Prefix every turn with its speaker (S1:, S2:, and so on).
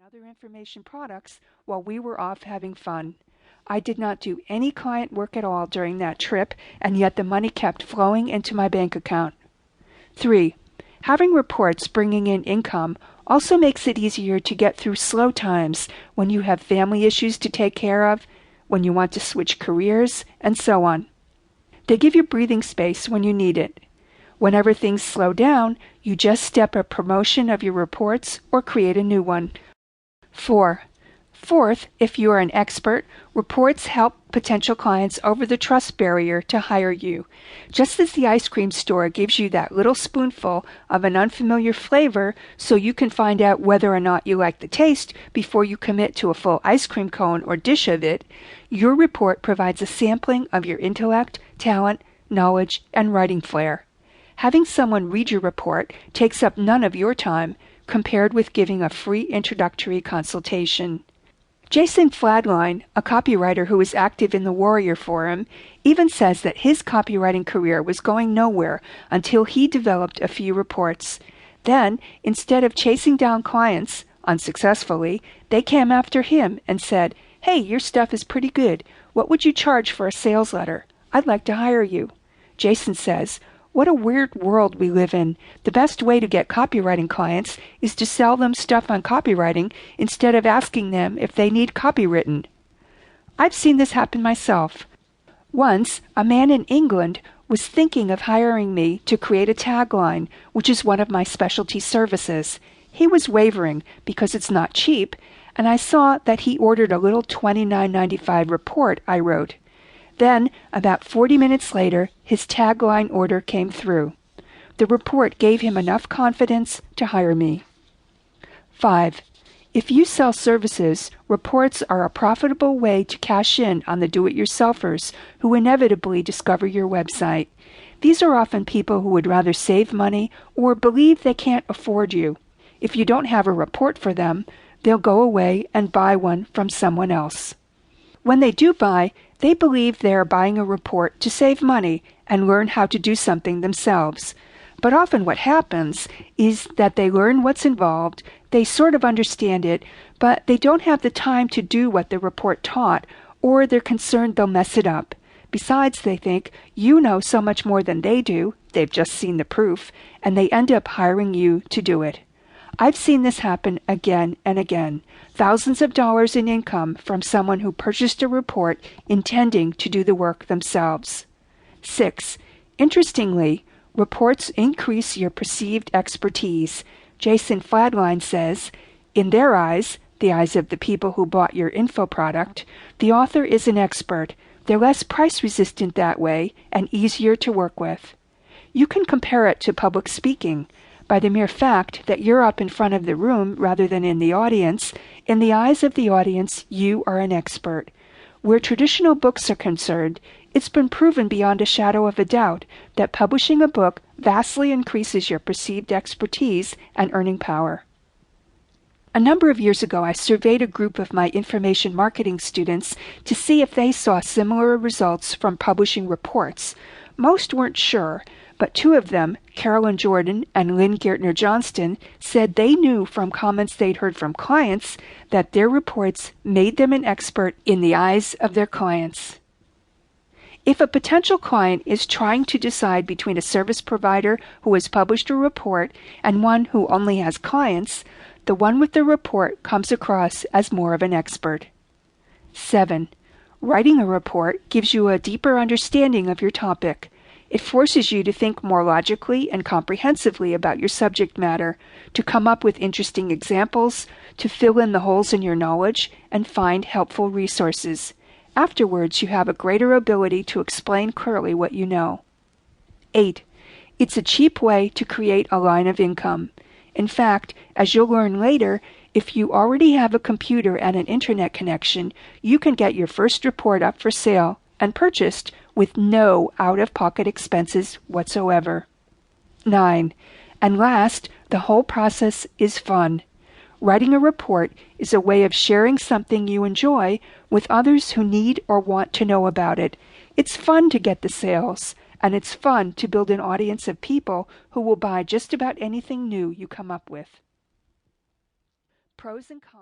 S1: other information products while we were off having fun. I did not do any client work at all during that trip, and yet the money kept flowing into my bank account. 3. Having reports bringing in income also makes it easier to get through slow times when you have family issues to take care of, when you want to switch careers, and so on. They give you breathing space when you need it. Whenever things slow down, you just step a promotion of your reports or create a new one. 4. Fourth, if you are an expert, reports help potential clients over the trust barrier to hire you. Just as the ice cream store gives you that little spoonful of an unfamiliar flavor so you can find out whether or not you like the taste before you commit to a full ice cream cone or dish of it, your report provides a sampling of your intellect, talent, knowledge, and writing flair. Having someone read your report takes up none of your time compared with giving a free introductory consultation. Jason Fladline, a copywriter who is active in the Warrior Forum, even says that his copywriting career was going nowhere until he developed a few reports. Then, instead of chasing down clients, unsuccessfully, they came after him and said, "Hey, your stuff is pretty good. What would you charge for a sales letter? I'd like to hire you." Jason says, "What a weird world we live in. The best way to get copywriting clients is to sell them stuff on copywriting instead of asking them if they need copywritten." I've seen this happen myself. Once, a man in England was thinking of hiring me to create a tagline, which is one of my specialty services. He was wavering because it's not cheap, and I saw that he ordered a little $29.95 report I wrote. Then, about 40 minutes later, his tagline order came through. The report gave him enough confidence to hire me. 5. If you sell services, reports are a profitable way to cash in on the do-it-yourselfers who inevitably discover your website. These are often people who would rather save money or believe they can't afford you. If you don't have a report for them, they'll go away and buy one from someone else. When they do buy, they believe they are buying a report to save money and learn how to do something themselves. But often what happens is that they learn what's involved, they sort of understand it, but they don't have the time to do what the report taught, or they're concerned they'll mess it up. Besides, they think, you know so much more than they do, they've just seen the proof, and they end up hiring you to do it. I've seen this happen again and again. Thousands of dollars in income from someone who purchased a report intending to do the work themselves. 6. Interestingly, reports increase your perceived expertise. Jason Fladline says, in their eyes, the eyes of the people who bought your info product, the author is an expert. They're less price resistant that way and easier to work with. You can compare it to public speaking. By the mere fact that you're up in front of the room rather than in the audience, in the eyes of the audience, you are an expert. Where traditional books are concerned, it's been proven beyond a shadow of a doubt that publishing a book vastly increases your perceived expertise and earning power. A number of years ago, I surveyed a group of my information marketing students to see if they saw similar results from publishing reports. Most weren't sure, but two of them, Carolyn Jordan and Lynn Gertner Johnston, said they knew from comments they'd heard from clients that their reports made them an expert in the eyes of their clients. If a potential client is trying to decide between a service provider who has published a report and one who only has clients, the one with the report comes across as more of an expert. 7. Writing a report gives you a deeper understanding of your topic. It forces you to think more logically and comprehensively about your subject matter, to come up with interesting examples, to fill in the holes in your knowledge, and find helpful resources. Afterwards, you have a greater ability to explain clearly what you know. 8. It's a cheap way to create a line of income. In fact, as you'll learn later, if you already have a computer and an internet connection, you can get your first report up for sale and purchased with no out-of-pocket expenses whatsoever. 9. And last, the whole process is fun. Writing a report is a way of sharing something you enjoy with others who need or want to know about it. It's fun to get the sales, and it's fun to build an audience of people who will buy just about anything new you come up with. Pros and cons.